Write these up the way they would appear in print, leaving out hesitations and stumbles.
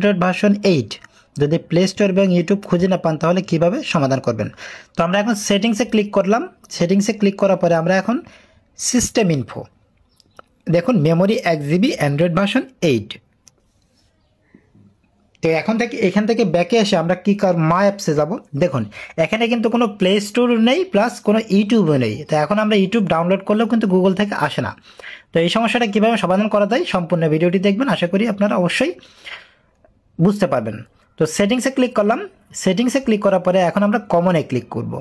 Android version 8 যদি play store এবং YouTube খুঁজে না পান তাহলে কীভাবে সমাধান করবেন। তো আমরা এখন সেটিংসে ক্লিক করলাম। সেটিংসে ক্লিক করার পরে আমরা এখন সিস্টেম ইনফো, দেখুন মেমোরি 1 GB অ্যান্ড্রয়েড ভার্সন 8। তো এখান থেকে ব্যাকে এসে আমরা কি মাই অ্যাপসে যাব। দেখুন এখানে কিন্তু কোনো প্লে স্টোর নেই, প্লাস কোনো ইউটিউবও নেই। তো এখন আমরা ইউটিউব ডাউনলোড করলেও কিন্তু গুগল থেকে আসে না। তো এই সমস্যাটা কীভাবে সমাধান করা যায় সম্পূর্ণ ভিডিওটি দেখবেন, আশা করি আপনারা অবশ্যই বুঝতে পারবেন। তো সেটিংসে ক্লিক করলাম। সেটিংসে ক্লিক করার পরে এখন আমরা কমনে ক্লিক করব।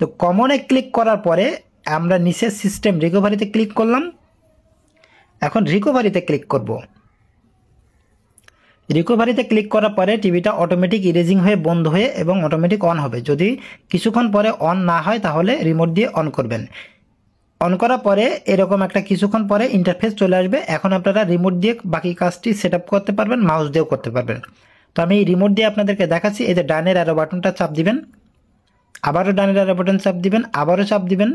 তো কমনে ক্লিক করার পরে আমরা নিচে সিস্টেম রিকভারিতে ক্লিক করলাম। এখন রিকভারিতে ক্লিক করব। রিকভারিতে ক্লিক করার পরে টিভিটা অটোমেটিক ইরেজিং হয়ে বন্ধ হয়ে এবং অটোমেটিক অন হবে। যদি কিছুক্ষণ পরে অন না হয় তাহলে রিমোট দিয়ে অন করবেন। অন করার পরে এরকম একটা কিছুক্ষণ পরে ইন্টারফেস চলে আসবে। এখন আপনারা রিমোট দিয়ে বাকি কাজটি সেট আপ করতে পারবেন, মাউস দিয়েও করতে পারবেন। তো আমি রিমোট দিয়ে আপনাদেরকে দেখাচ্ছি। এই যে ডানের অ্যারো বাটনটা চাপ দিবেন, আবারও ডানের অ্যারো বাটন চাপ দিবেন, আবারও চাপ দিবেন,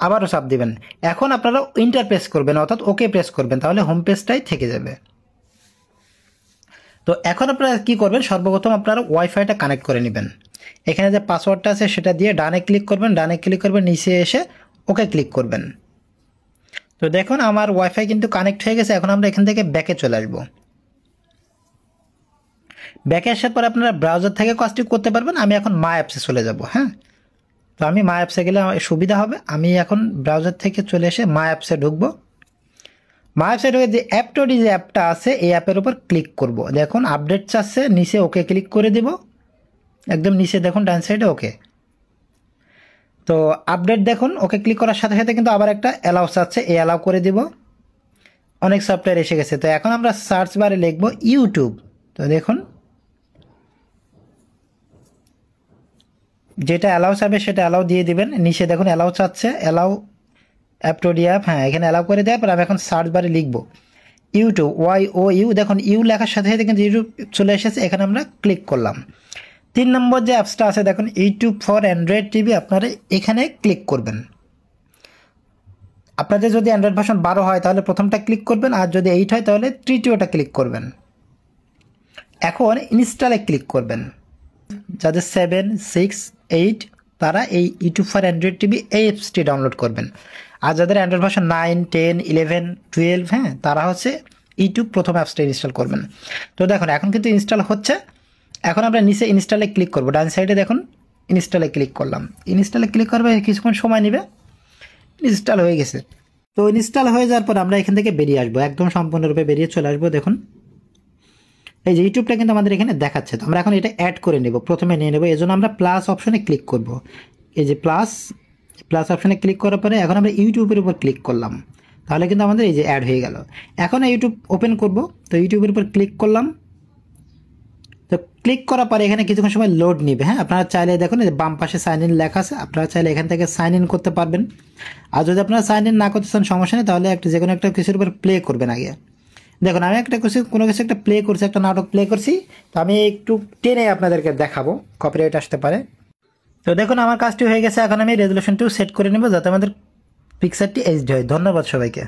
আবারও চাপ দিবেন। এখন আপনারা ইন্টার প্রেস করবেন, অর্থাৎ ওকে প্রেস করবেন, তাহলে হোম পেজটাই থেকে যাবে। তো এখন আপনারা কি করবেন, সর্বপ্রথম আপনারা ওয়াইফাইটা কানেক্ট করে নেবেন। এখানে যে পাসওয়ার্ডটা আছে সেটা দিয়ে ডানে ক্লিক করবেন, ডানে ক্লিক করবেন, নিচে এসে ওকে ক্লিক করবেন। তো দেখুন আমার ওয়াইফাই কিন্তু কানেক্ট হয়ে গেছে। এখন আমরা এখান থেকে ব্যাকে চলে আসবো। ব্যাকে আসার পর আপনারা ব্রাউজার থেকে কাজটি করতে পারবেন। আমি এখন মাই অ্যাপসে চলে যাব। হ্যাঁ, তো আমি মাই অ্যাপসে গেলে সুবিধা হবে। আমি এখন ব্রাউজার থেকে চলে এসে মাই অ্যাপসে ঢুকবো। মাই অ্যাপসে ঢুকে যে অ্যাপটোডি যে অ্যাপটা আছে এই অ্যাপের উপর ক্লিক করব। দেখুন আপডেট চাচ্ছে, নিচে ওকে ক্লিক করে দেব। একদম নিচে দেখুন ডান সাইডে ওকে। তো আপডেট দেখুন ওকে ক্লিক করার সাথে সাথে কিন্তু আবার একটা অ্যালাউ চাচ্ছে, এই অ্যালাউ করে দিব। অনেক সফটওয়্যার এসে গেছে। তো এখন আমরা সার্চ বারে লিখব ইউটিউব। তো দেখুন যেটা অ্যালাউ চাবে সেটা অ্যালাউ দিয়ে দিবেন। নিচে দেখুন অ্যালাউ চাচ্ছে, অ্যালাউ অ্যাপটোডি অ্যাপ, হ্যাঁ এখানে অ্যালাউ করে দেওয়ার পর আমি এখন সার্চ বারে লিখব ইউটিউব, YOU। দেখুন ইউ লেখার সাথে সাথে কিন্তু ইউটিউব চলে এসেছে। এখানে আমরা ক্লিক করলাম। 3 নম্বর যে অ্যাপসটা আছে দেখুন ইউটিউব ফর অ্যান্ড্রয়েড টিভি, আপনারা এখানে ক্লিক করবেন। আপনাদের যদি অ্যান্ড্রয়েড ভার্সন 12 হয় তাহলে প্রথমটা ক্লিক করবেন, আর যদি 8 হয় তাহলে তৃতীয়টা ক্লিক করবেন। এখন ইনস্টলে ক্লিক করবেন। যাদের 7, 6, 8 তারা এই ইউটিউব ফর অ্যান্ড্রয়েড টিভি এই অ্যাপসটি ডাউনলোড করবেন। আর যাদের অ্যান্ড্রয়েড ভার্সন 9, 10, 11, 12 হ্যাঁ তারা হচ্ছে ইউটিউব প্রথম অ্যাপসটা ইনস্টল করবেন। তো দেখুন এখন কিন্তু ইনস্টল হচ্ছে। এখন আমরা নিচে ইনস্টলে ক্লিক করব। ডান সাইডে দেখুন ইনস্টলে ক্লিক করলাম। ইনস্টলে ক্লিক করবে, কিছুক্ষণ সময় নেবে। ইনস্টল হয়ে গেছে। তো ইনস্টল হয়ে যাওয়ার পর আমরা এখান থেকে বেরিয়ে আসবো, একদম সম্পূর্ণরূপে বেরিয়ে চলে আসবো। দেখুন এই যে ইউটিউবটা কিন্তু আমাদের এখানে দেখাচ্ছে। তো আমরা এখন এটা অ্যাড করে নেব, প্রথমে নিয়ে নেব। এই জন্য আমরা প্লাস অপশনে ক্লিক করব। এই যে প্লাস অপশনে ক্লিক করার পরে এখন আমরা ইউটিউবের উপর ক্লিক করলাম, তাহলে কিন্তু আমাদের এই যে অ্যাড হয়ে গেল। এখন ইউটিউব ওপেন করব। তো ইউটিউবের উপর ক্লিক করলাম। তো ক্লিক করার পরে এখানে কিছুক্ষণ সময় লোড নিবে। হ্যাঁ, আপনারা চাইলে দেখুন এই বাম পাশে সাইন ইন লেখা আছে, আপনারা চাইলে এখান থেকে সাইন ইন করতে পারবেন। আর যদি আপনারা সাইন ইন না করতে চান সমস্যা নেই, তাহলে যে কোনো একটা কিছুর উপর প্লে করবেন আগে। দেখুন আমি কোনো কিছু একটা প্লে করছি, একটা নাটক প্লে করছি। তো আমি একটু টেনে আপনাদেরকে দেখাবো, কপিরাইট আসতে পারে। তো দেখুন আমার কাজটি হয়ে গেছে। এখন আমি রেজুলেশনটিও সেট করে নেব যাতে আমাদের পিকচারটি এইচডি হয়। ধন্যবাদ সবাইকে।